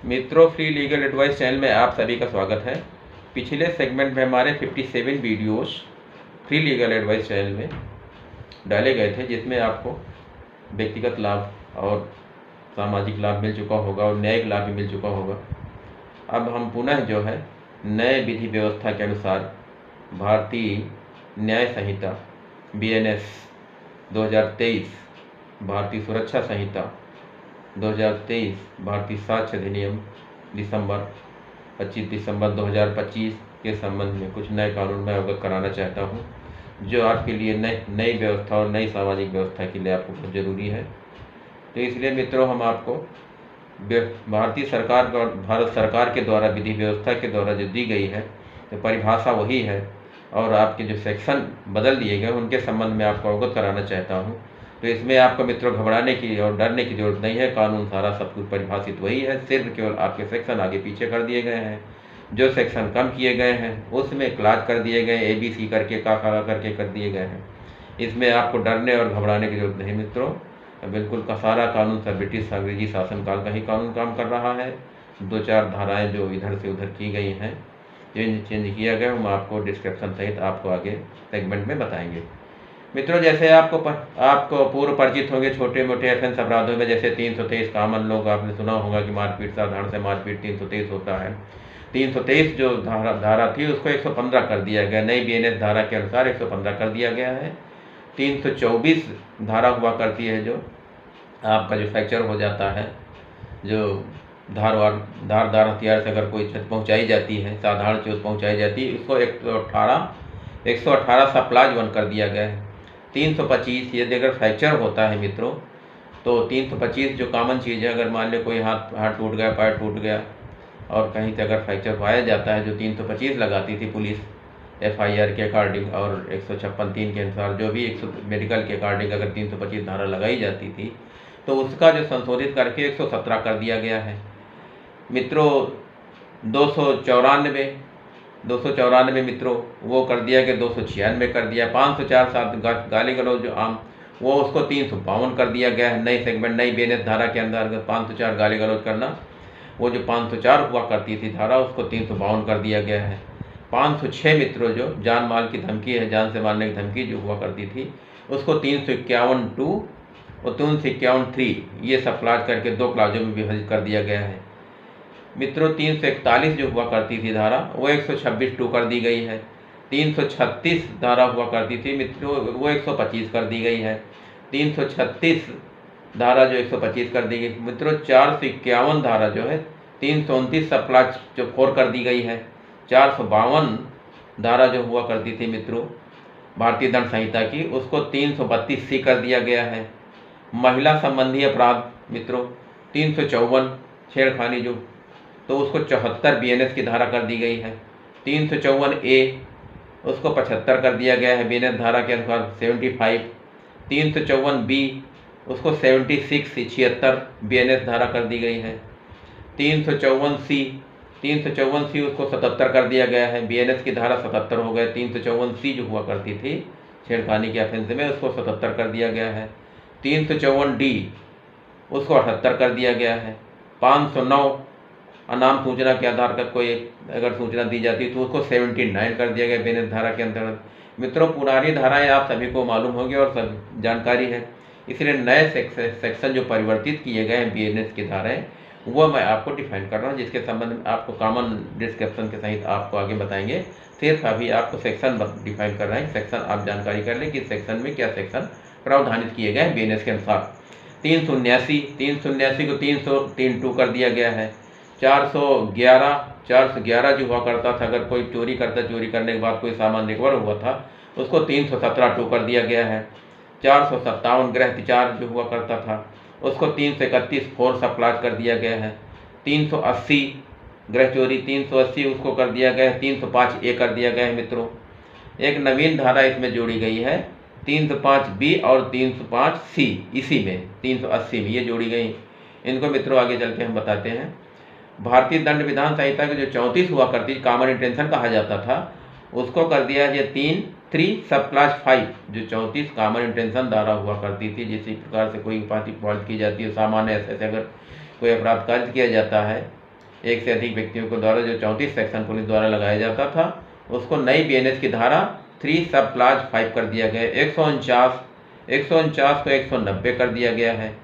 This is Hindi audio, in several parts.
मित्रों, फ्री लीगल एडवाइस चैनल में आप सभी का स्वागत है। पिछले सेगमेंट में हमारे 57 videos free legal advice channel में डाले गए थे, जिसमें आपको व्यक्तिगत लाभ और सामाजिक लाभ मिल चुका होगा और न्यायिक लाभ भी मिल चुका होगा। अब हम पुनः जो है नए विधि व्यवस्था के अनुसार भारतीय न्याय संहिता BNS 2023, भारतीय सुरक्षा संहिता 2023, भारतीय साक्ष्य अधिनियम 25 दिसंबर 2025 के संबंध में कुछ नए कानून में अवगत कराना चाहता हूं, जो आपके लिए नई व्यवस्था और नई सामाजिक व्यवस्था के लिए आपको बहुत ज़रूरी है। तो इसलिए मित्रों, हम आपको भारत सरकार के द्वारा विधि व्यवस्था के द्वारा जो दी गई है, तो परिभाषा वही है और आपके जो सेक्शन बदल दिए गए उनके संबंध में आपको अवगत कराना चाहता हूं। तो इसमें आपको मित्रों घबराने की और डरने की जरूरत नहीं है। कानून सारा सब कुछ परिभाषित वही है, सिर्फ केवल आपके सेक्शन आगे पीछे कर दिए गए हैं। जो सेक्शन कम किए गए हैं उसमें क्लास कर दिए गए, ABC करके का करके कर दिए गए हैं। इसमें आपको डरने और घबराने की जरूरत नहीं मित्रों। बिल्कुल का सारा कानून सब ब्रिटिश अंग्रेजी शासनकाल का ही कानून काम कर रहा है। 2-4 धाराएँ जो इधर से उधर की गई हैं, चेंज किया गया, हम आपको डिस्क्रिप्शन सहित आपको आगे सेगमेंट में बताएंगे। मित्रों, जैसे आपको पूर्व परिचित होंगे छोटे मोटे ऑफेंस अपराधों में, जैसे 323 कॉमन लोग आपने सुना होगा कि मारपीट, साधारण से मारपीट 323 होता है। 323 जो धारा थी उसको 115 कर दिया गया, नई BNS धारा के अनुसार 115 कर दिया गया है। 324 धारा हुआ करती है, जो आपका जो फ्रैक्चर हो जाता है, जो धारदार हथियार से अगर कोई क्षति पहुंचाई जाती है, साधारण चोट पहुंचाई जाती है, उसको 118 सप्लाज 1 कर दिया गया है। 325 यदि अगर फ्रैक्चर होता है मित्रों, तो 325 जो कॉमन चीज़ है, अगर मान लो कोई हाथ टूट गया, पैर टूट गया और कहीं से अगर फ्रैक्चर पाया जाता है, जो 325 लगाती थी पुलिस FIR के अकॉर्डिंग और 156(3) के अनुसार, जो भी मेडिकल के अकॉर्डिंग अगर 325 धारा लगाई जाती थी, तो उसका जो संशोधित करके 117 कर दिया गया है मित्रों। 294 मित्रों वो कर दिया कि 296 कर दिया। 504 गाली गलौज जो आम, वो उसको 352 कर दिया गया है। नई सेगमेंट नई BNS धारा के अंदर अगर 504 गाली गलौज करना, वो जो 504 हुआ करती थी धारा, उसको 352 कर दिया गया है। 506 मित्रों जो जान माल की धमकी है, जान से मारने की धमकी जो हुआ करती थी, उसको 351(2) और 351(3) ये सब क्लास करके 2 क्लासों में विभाजित कर दिया गया है मित्रों। 341 जो हुआ करती थी धारा, वो 126(2) कर दी गई है। 336 धारा हुआ करती थी मित्रों, वो 125 कर दी गई है। 336 धारा जो 125 कर दी गई मित्रों। 451 धारा जो है 329 सब क्लास जो 4 कर दी गई है। 452 धारा जो हुआ करती थी मित्रों भारतीय दंड संहिता की, उसको 332C कर दिया गया है। महिला संबंधी अपराध मित्रों 354 छेड़खानी जो, तो उसको 74 BNS की धारा कर दी गई है। 354A उसको 75 कर दिया गया है BNS धारा के अनुसार 75। 354B उसको 76 BNS धारा कर दी गई है। 354C उसको 77 कर दिया गया है। BNS की धारा 77 हो गए। 354C जो हुआ करती थी छेड़खानी के ऑफेंस में, उसको 77 कर दिया गया है। 354D उसको 78 कर दिया गया है। 509 अनाम सूचना के आधार पर कोई अगर सूचना दी जाती तो उसको 79 कर दिया गया BNS धारा के अंतर्गत। मित्रों, पुरानी धाराएं आप सभी को मालूम होगी और सब जानकारी है, इसलिए नए सेक्शन जो परिवर्तित किए गए हैं BNS की धाराएं, वो मैं आपको डिफाइन कर रहा हूँ, जिसके संबंध में आपको कॉमन डिस्क्रिप्शन के सहित आपको आगे बताएंगे। सिर्फ अभी आपको सेक्शन डिफाइन कर रहे हैं, सेक्शन आप जानकारी कर लें कि सेक्शन में क्या सेक्शन प्रावधानित किए गए हैं BNS के अनुसार। 379 को 303(2) कर दिया गया है। 411 जो हुआ करता था, अगर कोई चोरी करने के बाद कोई सामान रिकवर हुआ था, उसको 317(2) कर दिया गया है। 457 गृह विचार जो हुआ करता था, उसको 331(4) सब क्लास कर दिया गया है। 380 गृह चोरी 380 उसको कर दिया गया है। 305A कर दिया गया है मित्रों। एक नवीन धारा इसमें जोड़ी गई है 305B और 305C, इसी में 380 में ये जोड़ी गई। इनको मित्रों आगे चल के हम बताते हैं। भारतीय दंड विधान संहिता की जो 34 हुआ करती कॉमन इंटेंशन कहा जाता था, उसको कर दिया है 3 सब क्लास 5, जो 34 कॉमन इंटेंशन धारा हुआ करती थी। जिस प्रकार से कोई उपाधि फॉल्ट की जाती है, सामान्य ऐसे अगर कोई अपराध कार्य किया जाता है एक से अधिक व्यक्तियों को द्वारा जो 34 सेक्शन पुलिस द्वारा लगाया जाता था, उसको नई BNS की धारा 3 सब क्लास 5 कर दिया गया है। 149 को 190 कर दिया गया है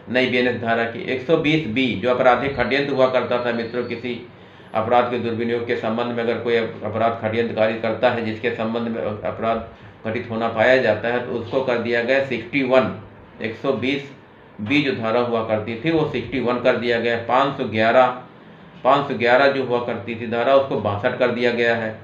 नई BNS धारा की। 120B जो आपराधिक षड्यंत्र हुआ करता था मित्रों, किसी अपराध के दुर्विनियोग के संबंध में अगर कोई अपराध षड्यंत्रकारी करता है जिसके संबंध में अपराध घटित होना पाया जाता है, तो उसको कर दिया गया 61। 120B जो धारा हुआ करती थी वो 61 कर दिया गया है। 511 जो हुआ करती थी धारा, उसको 62 कर दिया गया है।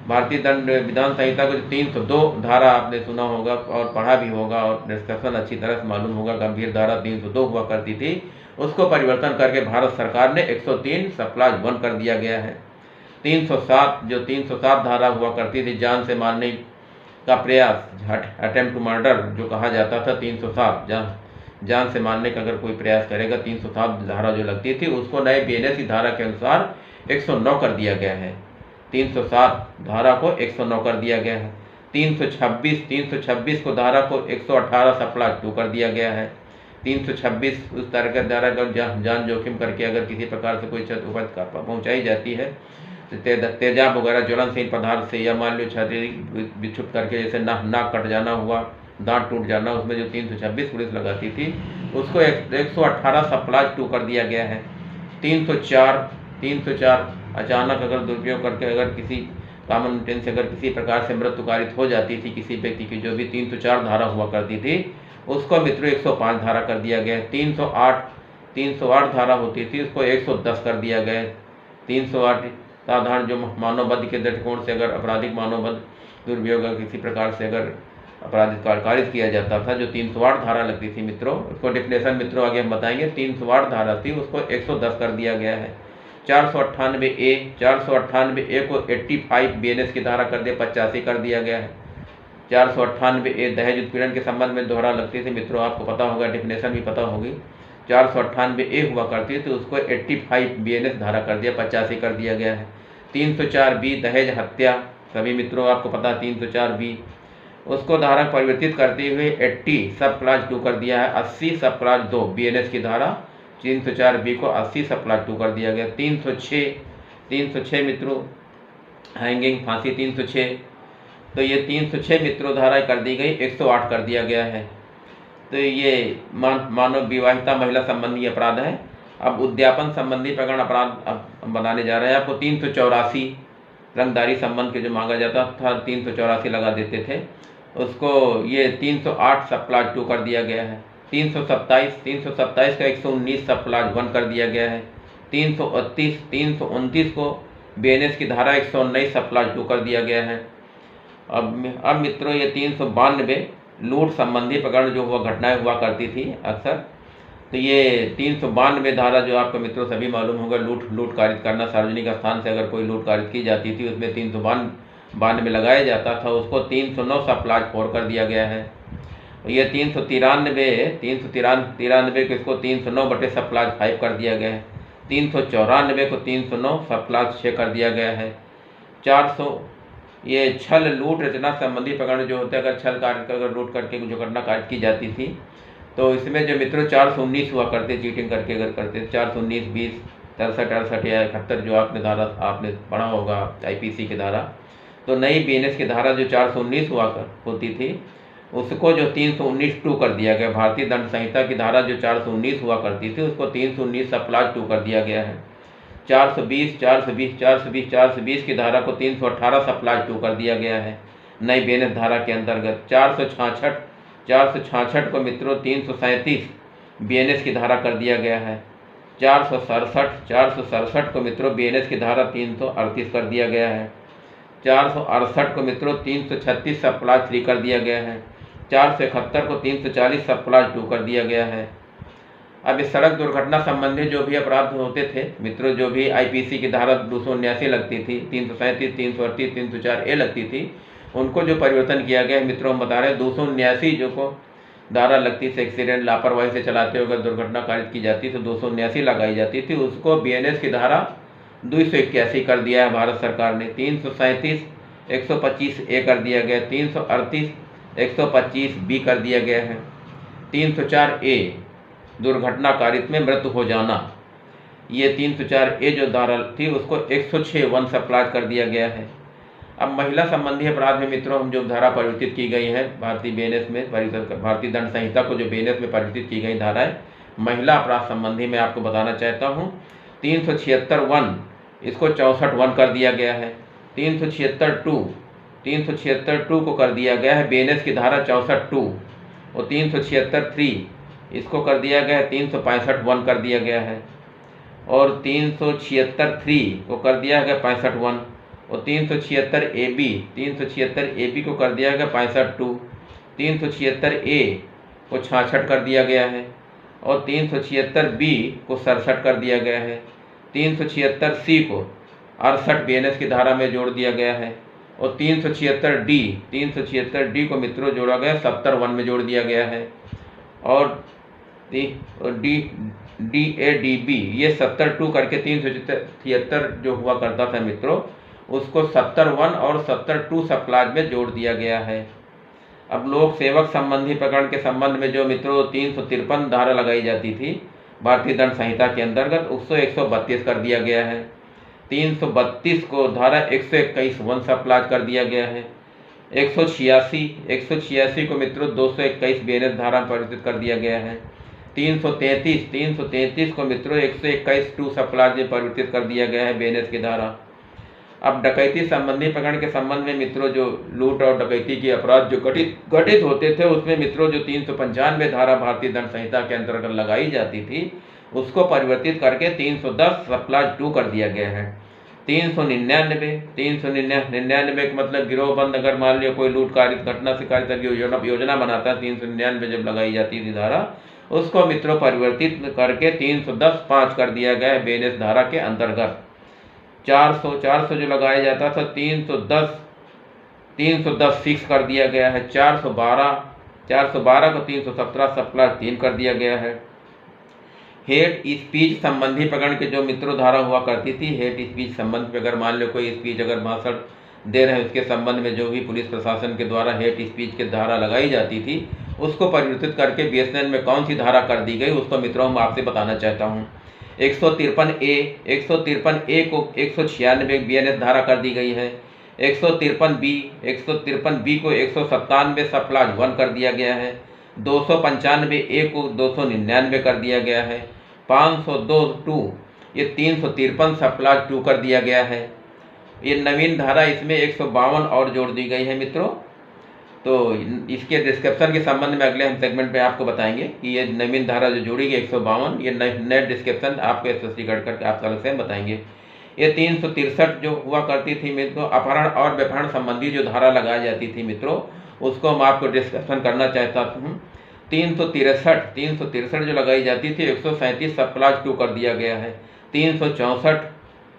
भारतीय दंड विधान संहिता को जो 302 धारा आपने सुना होगा और पढ़ा भी होगा और डिस्कशन अच्छी तरह से मालूम होगा, गंभीर धारा 302 हुआ करती थी, उसको परिवर्तन करके भारत सरकार ने 103 सब क्लास 1 कर दिया गया है। 307 धारा हुआ करती थी, जान से मारने का प्रयास, अटेम्प्ट टू मर्डर जो कहा जाता था, 307 जान से मारने का अगर कोई प्रयास करेगा 307 धारा जो लगती थी, उसको नए BNS की धारा के अनुसार 109 कर दिया गया है। 307 धारा को 109 कर दिया गया है। 326 को धारा को 118 सब क्लास 2 कर दिया गया है। 326 उस तरह का धारा का जान जोखिम करके अगर किसी प्रकार से कोई क्षति उपज पहुँचाई जाती है, तेजाब वगैरह ज्वलनशील पदार्थ से, या मान लो शारीरिक विक्षुब्ध करके, जैसे नाक कट जाना हुआ, दांत टूट जाना, उसमें जो 326 पुलिस लगाती थी उसको 118 सब क्लास 2 कर दिया गया है। 304 अचानक अगर दुरुपयोग करके अगर किसी कॉमन सेंस से अगर किसी प्रकार से मृत्यु कारित हो जाती थी किसी व्यक्ति की, जो भी 304 धारा हुआ करती थी, उसको मित्रों 105 धारा कर दिया गया है। 308 धारा होती थी, उसको 110 कर दिया गया है। 308 साधारण जो मानवबद्ध के दृष्टिकोण से अगर आपराधिक मानवबद्ध दुर्व्यवहार किसी प्रकार से अगर अपराधिक कारित किया जाता था, जो 308 धारा लगती थी मित्रों, उसको डिफिनेशन मित्रों आगे हम बताएंगे। 308 धारा थी, उसको 110 कर दिया गया है। 498A को 85 BNS की धारा कर दिया, 85 कर दिया गया है। 498A दहेज उत्पीड़न के संबंध में दोहरा लगती थी मित्रों, आपको पता होगा, डिफिनेशन भी पता होगी। 498A हुआ करती थी, उसको 85 BNS धारा कर दिया, 85 कर दिया गया है। 304B दहेज हत्या, सभी मित्रों आपको पता है 304B, उसको धारा परिवर्तित करते हुए 80 सब क्लास 2 कर दिया है। 80 सब क्लास 2 BNS की धारा 304B को 80 सब क्लास 2 कर दिया गया। 306 मित्रों हैंगिंग, फांसी 306, तो ये 306 मित्रों धारा कर दी गई, 108 कर दिया गया है। तो ये मानव विवाहिता महिला संबंधी अपराध है। अब उद्यापन संबंधी प्रकरण अपराध बनाने जा रहे हैं आपको। 384 रंगदारी संबंध के जो मांगा जाता था 384 लगा देते थे, उसको ये 308 सब क्लास 2 कर दिया गया है। 327 का 119 सब क्लास 1 कर दिया गया है। 329 को BNS की धारा 119 सब क्लास 2 कर दिया गया है। अब मित्रों ये 392 लूट संबंधी प्रकरण जो हुआ घटनाएं हुआ करती थी अक्सर, तो ये 392 धारा जो आपको मित्रों सभी मालूम होगा, लूट कारित करना, सार्वजनिक स्थान से अगर कोई लूट कारित की जाती थी उसमें 392 लगाया जाता था, उसको 309 सब क्लास 4 कर दिया गया है। ये 393 को इसको 309 बटे सब क्लास 5 कर दिया गया है। 394 को 309 सब क्लास 6 कर दिया गया है। 400 ये छल लूट रचना संबंधी प्रकरण जो होते हैं, अगर छल कार्य कर अगर लूट करके जो घटना कारित की जाती थी, तो इसमें जो मित्रों 419 हुआ करते, चीटिंग करके अगर करते 419, 20, 63 या 71 जो आपने धारा आपने पढ़ा होगा IPC की धारा, तो नई BNS की धारा जो 419 होती थी उसको जो 319(2) कर दिया गया। भारतीय दंड संहिता की धारा जो 419 हुआ करती थी उसको 319 सब क्लास 2 कर दिया गया है। 420 की धारा को 318 सब क्लास 2 कर दिया गया है नई BNS धारा के अंतर्गत। 466 को मित्रों 337 BNS की धारा कर दिया गया है। 467 को मित्रों BNS की धारा 338 कर दिया गया है। 468 को मित्रों 336 सब क्लास 3 कर दिया गया है। 471 को 340 सब क्लास 2 कर दिया गया है। अब इस सड़क दुर्घटना संबंधी जो भी अपराध होते थे मित्रों, जो भी IPC की धारा 279 लगती थी, 337, 338, 304A लगती थी, उनको जो परिवर्तन किया गया है मित्रों, हम बता रहे हैं 279 जो को धारा लगती थी, एक्सीडेंट लापरवाही से चलाते हुए अगर दुर्घटना कारित की जाती तो 279 लगाई जाती थी, उसको BNS की धारा 281 कर दिया है भारत सरकार ने। 337 125A कर दिया गया, 338 125B कर दिया गया है। 304A दुर्घटना कारित में मृत्यु हो जाना, ये 304A जो धारा थी उसको 106 वन सप्लाज कर दिया गया है। अब महिला संबंधी अपराध में मित्रों हम जो धारा परिवर्तित की गई है भारतीय BNS में, भारतीय दंड संहिता को जो BNS में परिवर्तित की गई धाराएं महिला अपराध संबंधी में आपको बताना चाहता हूँ। 376 वन, इसको 64 वन कर दिया गया है। 376 टू को कर दिया गया है BNS की धारा 64(2) और 376(3) इसको कर दिया गया है 365 वन कर दिया गया है और 376(3) को कर दिया गया 65 वन और 376AB को कर दिया गया 65(2), 376A को 66 कर दिया गया है और 376B को 67 कर दिया गया है। 376C को 68 BNS की धारा में जोड़ दिया गया है और 376D को मित्रों जोड़ा गया 70 वन में जोड़ दिया गया है और DADB ये 70(2) करके 376 जो हुआ करता था मित्रों उसको 70 वन और 70(2) सप्लाज में जोड़ दिया गया है। अब लोक सेवक संबंधी प्रकरण के संबंध में जो मित्रों 353 धारा लगाई जाती थी भारतीय दंड संहिता के अंतर्गत उसको 132 कर दिया गया है। 332 को धारा 121 वन सप्लाज कर दिया गया है। 186 को मित्रों 221 BNS धारा में परिवर्तित कर दिया गया है। 333 को मित्रों 121(2) सप्लाज में परिवर्तित कर दिया गया है BNS की धारा। अब डकैती संबंधी प्रकरण के संबंध में मित्रों जो लूट और डकैती के अपराध जो घटित होते थे उसमें मित्रों जो 395 धारा भारतीय दंड संहिता के अंतर्गत लगाई जाती थी उसको परिवर्तित करके 310 सप्लाज 2 कर दिया गया है। 399 का मतलब गिरोहबंद, अगर मान लिया कोई लूट कार्य घटना से कार्य योजना बनाता है 399 जब लगाई जाती थी धारा उसको मित्रों परिवर्तित करके 310(5) कर दिया गया है BNS धारा के अंतर्गत। 400 जो लगाया जाता था 310 फिक्स कर दिया गया है। 412 को 317 सप्लाज 3 कर दिया गया है। हेट स्पीच संबंधी प्रकरण के जो मित्रों धारा हुआ करती थी हेट स्पीच संबंध में अगर मान लो कोई स्पीच अगर भाषण दे रहे हैं उसके संबंध में जो भी पुलिस प्रशासन के द्वारा हेट स्पीच की धारा लगाई जाती थी उसको परिवर्तित करके BSNL में कौन सी धारा कर दी गई उसको मित्रों मैं आपसे बताना चाहता हूँ। 153A को 196 BNS धारा कर दी गई है। 153B को 197 सप्लाज 1 कर दिया गया है। 295A को 299 कर दिया गया है। 502(2) ये 353 सप्लाज 2 कर दिया गया है। ये नवीन धारा इसमें 152 और जोड़ दी गई है मित्रों। तो इसके डिस्क्रिप्शन के संबंध में अगले हम सेगमेंट पे आपको बताएंगे कि ये नवीन धारा जो जोड़ी गई 152 ये नए डिस्क्रिप्शन आपको स्पष्टीकरण करके आप अलग से बताएंगे। ये 363 जो हुआ करती थी मित्रों अपहरण और व्यपहरण संबंधी जो धारा लगाई जाती थी मित्रों उसको मैं आपको डिस्कशन करना चाहता हूँ। 363 जो लगाई जाती थी 137 सप्लाज 2 कर दिया गया है। 364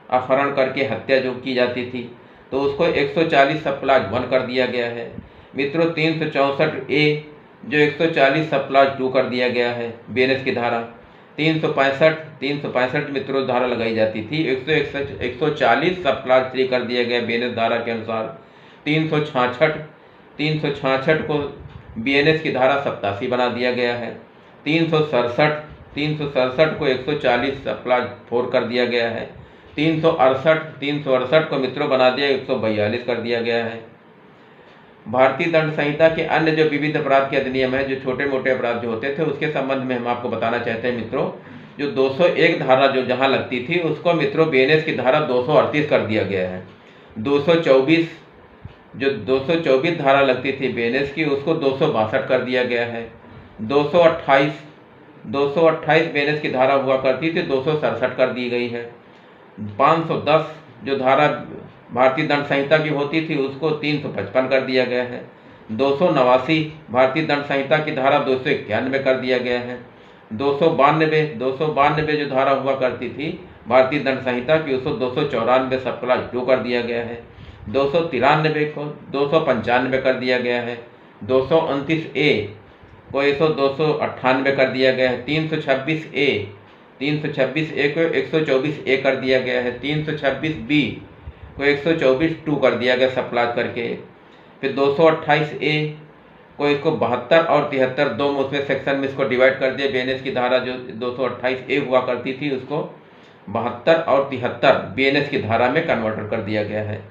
अपहरण करके हत्या जो की जाती थी तो उसको 140 सप्लाज 1 कर दिया गया है मित्रों। 364A जो 140 सप्लाज 2 कर दिया गया है BNS की धारा। 365 मित्रों धारा लगाई जाती थी 140 सप्लाज 3 कर दिया गया BNS धारा के अनुसार। 366 को BNS की धारा 87 बना दिया गया है। 367 को 140 सप्लाज 4 कर दिया गया है। 368 को मित्रों बना दिया 142 कर दिया गया है। भारतीय दंड संहिता के अन्य जो विविध अपराध के अधिनियम है जो छोटे मोटे अपराध जो होते थे उसके संबंध में हम आपको बताना चाहते हैं मित्रों। जो 201 धारा जो जहां लगती थी उसको मित्रों BNS की धारा 238 कर दिया गया है। 224 धारा लगती थी BNS की उसको 262 कर दिया गया है। 228 BNS की धारा हुआ करती थी 267 कर दी गई है। 510 जो धारा भारतीय दंड संहिता की होती थी उसको 355 कर दिया गया है। 289 भारतीय दंड संहिता की धारा 291 कर दिया गया है। 292 जो धारा हुआ करती थी भारतीय दंड संहिता की उसको 294 सप्लाज 2 कर दिया गया है। 293 को 295 कर दिया गया है। 229A को 298 कर दिया गया है। 326A को 124A कर दिया गया है। 326B को 124(2) कर दिया गया सप्लाज करके। फिर 228A को इसको 72 और 73 दो उसमें सेक्शन में इसको डिवाइड कर दिया। BNS की धारा जो 228A हुआ करती थी उसको 72 और 73 बीएनएस की धारा में कन्वर्टर कर दिया गया है।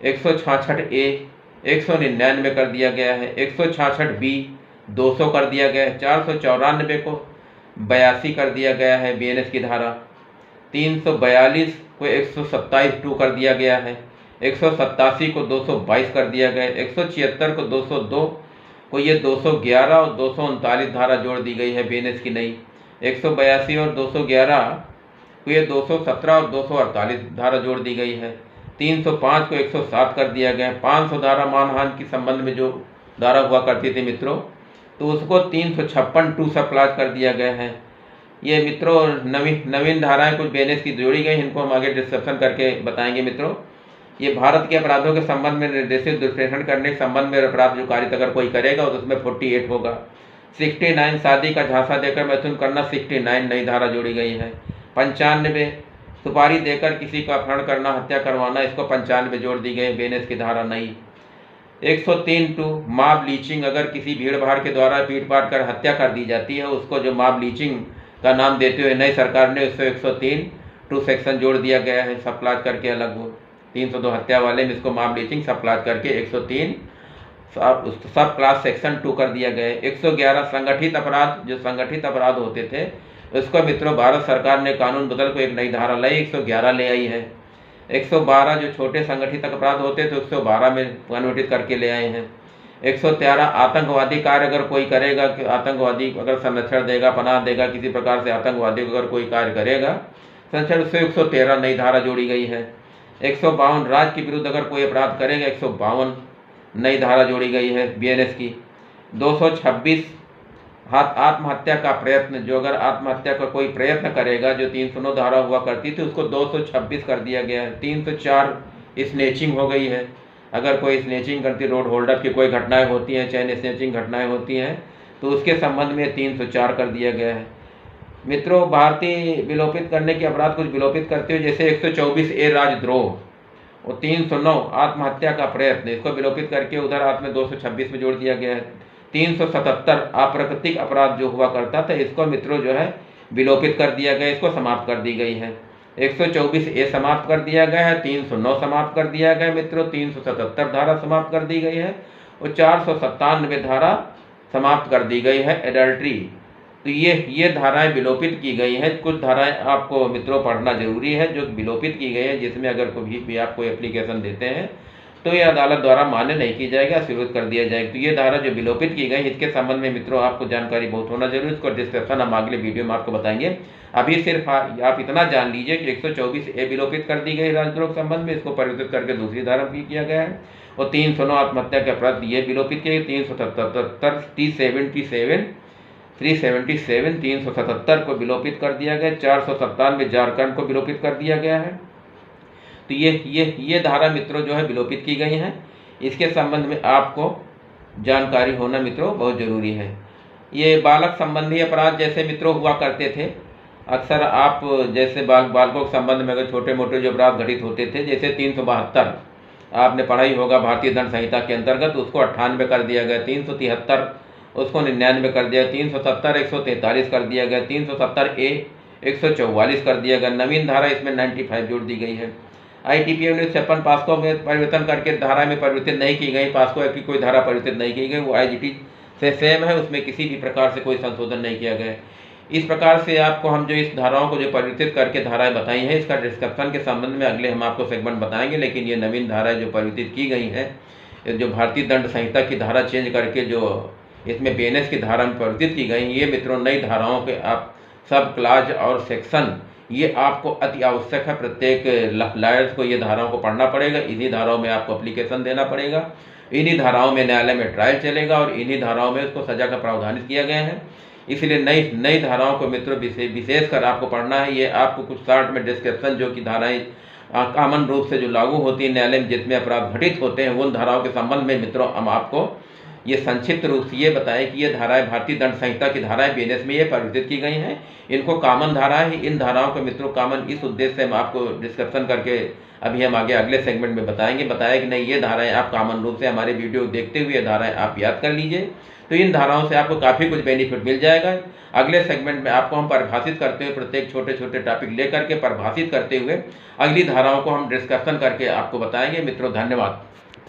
166A 199 कर दिया गया है, 166B 200 कर दिया गया है, 494 को 82 कर दिया गया है बीएनएस की धारा, 342 को 127(2) कर दिया गया है, 187 को 222 कर दिया गया है, 176 को 202 को ये 211 और 239 धारा जोड़ दी गई है बीएनएस की नई, 182 और 211 को ये 217 और 248 धारा जोड़ दी गई है, 305 को 107 कर दिया गया है। 500 धारा मानहानि के संबंध में जो धारा हुआ करती थी मित्रों, तो उसको 356(2) सप्लाज कर दिया गया है। ये मित्रों नवीन धाराएं कुछ बीएनएस की जोड़ी गई, इनको हम आगे डिस्कशन करके बताएंगे मित्रों। ये भारत के अपराधों के संबंध में निर्देशित दुष्प्रेषण करने के संबंध में अपराध जो कारित अगर कोई करेगा तो उसमें 48 होगा। 69 शादी का झांसा देकर मैथुन करना, 69 नई धारा जोड़ी गई है। 95 सुपारी देकर किसी का अपहरण करना, हत्या करवाना, इसको 95 जोड़ दी गई बीएनएस की धारा नई। 103(2) मॉब लीचिंग, अगर किसी भीड़ भाड़ के द्वारा पीट पाट कर हत्या कर दी जाती है, उसको जो मॉब लीचिंग का नाम देते हुए नई सरकार ने उसको 103(2) सेक्शन जोड़ दिया गया है सप्लाज करके अलग। वो 302 हत्या वाले में इसको मॉब लीचिंग सप्लाज करके 103 सब क्लास सेक्शन 2 कर दिया गया है। 111 संगठित अपराध, जो संगठित अपराध होते थे उसको मित्रों भारत सरकार ने कानून बदल को एक नई धारा लाई, 111 ले आई है। 112 जो छोटे संगठित अपराध होते थे 112 में कन्वर्टित करके ले आए हैं। 113 आतंकवादी कार्य अगर कोई करेगा, आतंकवादी अगर संरक्षण देगा, पनाह देगा, किसी प्रकार से आतंकवादी को अगर कोई कार्य करेगा संरक्षण, उससे 113 नई धारा जोड़ी गई है। 152 राज्य के विरुद्ध अगर कोई अपराध करेगा, 152 नई धारा जोड़ी गई है बीएनएस की। 226 आत्महत्या का प्रयत्न, जो अगर आत्महत्या का कोई प्रयत्न करेगा, जो 309 धारा हुआ करती थी उसको 226 कर दिया गया है। 304 स्नेचिंग हो गई है, अगर कोई स्नेचिंग करती, रोड होल्डअप की कोई घटनाएं होती हैं, चैन स्नेचिंग घटनाएं होती हैं, तो उसके संबंध में 304 कर दिया गया है। मित्रों भारतीय विलोपित करने के अपराध कुछ विलोपित करते हुए, जैसे 124A राजद्रोह और 309 आत्महत्या का प्रयत्न, इसको विलोपित करके उधर हाथ में 226 में जोड़ दिया गया है। 377 अप्राकृतिक अपराध जो हुआ करता था, इसको मित्रों जो है विलोपित कर दिया गया, इसको समाप्त कर दी गई है। 124A समाप्त कर दिया गया है, 309 समाप्त कर दिया गया मित्रों, 377 धारा समाप्त कर दी गई है और 497 धारा समाप्त कर दी गई है एडल्ट्री। तो ये धाराएं विलोपित की गई हैं। कुछ धाराएं आपको मित्रों पढ़ना जरूरी है जो विलोपित की गई है, जिसमें अगर कभी भी आप कोई एप्लीकेशन देते हैं तो ये अदालत द्वारा मान्य नहीं की जाएगा, विरोध कर दिया जाएगा। तो ये धारा जो विलोपित की गई, इसके संबंध में मित्रों आपको जानकारी बहुत होना जरूरी, इसको डिस्क्रिप्शन हम अगले वीडियो में आपको बताएंगे। अभी सिर्फ आप इतना जान लीजिए कि 124A विलोपित कर दी गई राजद्रोह के संबंध में, इसको परिवर्तित करके दूसरी धारा भी किया गया है और 309 आत्महत्या के अपराध ये विलोपित किए। 377 को विलोपित कर दिया गया, 497 झारखंड को विलोपित कर दिया गया है। तो ये धारा मित्रों जो है विलोपित की गई हैं, इसके संबंध में आपको जानकारी होना मित्रों बहुत जरूरी है। ये बालक संबंधी अपराध जैसे मित्रों हुआ करते थे, अक्सर आप जैसे बालकों के संबंध में अगर छोटे मोटे जो अपराध घटित होते थे, जैसे 372 आपने पढ़ा ही होगा भारतीय दंड संहिता के अंतर्गत, उसको 98 कर दिया गया। 373 उसको 99 कर दिया। 370 143 कर दिया गया। 370A 144 कर दिया गया। नवीन धारा इसमें 95 जोड़ दी गई है। ITPA 1956 पास्को में परिवर्तन करके धारा में परिवर्तित नहीं की गई, पास्को एक्ट की कोई धारा परिवर्तित नहीं की गई, वो IGT से सेम है, उसमें किसी भी प्रकार से कोई संशोधन नहीं किया गया। इस प्रकार से आपको हम जो इस धाराओं को जो परिवर्तित करके धाराएं बताई हैं, इसका डिस्क्रिप्शन के संबंध में अगले हम आपको सेगमेंट बताएंगे। लेकिन ये नवीन धाराएं जो परिवर्तित की गई हैं, जो भारतीय दंड संहिता की धारा चेंज करके जो इसमें BNS की धारा में परिवर्तित की गई, ये मित्रों नई धाराओं के आप सब क्लास और सेक्शन ये आपको अति आवश्यक है। प्रत्येक लॉयर्स को ये धाराओं को पढ़ना पड़ेगा, इन्हीं धाराओं में आपको एप्लीकेशन देना पड़ेगा, इन्हीं धाराओं में न्यायालय में ट्रायल चलेगा और इन्हीं धाराओं में उसको सजा का प्रावधान किया गया है। इसलिए नई धाराओं को मित्रों विशेषकर आपको पढ़ना है। ये आपको कुछ शॉर्ट में डिस्क्रिप्शन जो कि धाराएं कॉमन रूप से जो लागू होती है न्यायालय में जितने अपराध घटित होते हैं, उन धाराओं के संबंध में मित्रों हम आपको ये संक्षिप्त रूप से ये बताएं कि ये धाराएं भारतीय दंड संहिता की धाराएं बीएनएस में ये परिवर्तित की गई हैं। इनको कॉमन धाराएं हैं। इन धाराओं को मित्रों कॉमन इस उद्देश्य से हम आपको डिस्कशन करके अभी हम आगे अगले सेगमेंट में बताया कि नहीं ये धाराएं आप कॉमन रूप से हमारे वीडियो देखते हुए धाराएं आप याद कर लीजिए। तो इन धाराओं से आपको काफ़ी कुछ बेनिफिट मिल जाएगा। अगले सेगमेंट में आपको हम परिभाषित करते हुए प्रत्येक छोटे छोटे टॉपिक लेकर के परिभाषित करते हुए अगली धाराओं को हम डिस्कशन करके आपको बताएंगे। मित्रों धन्यवाद।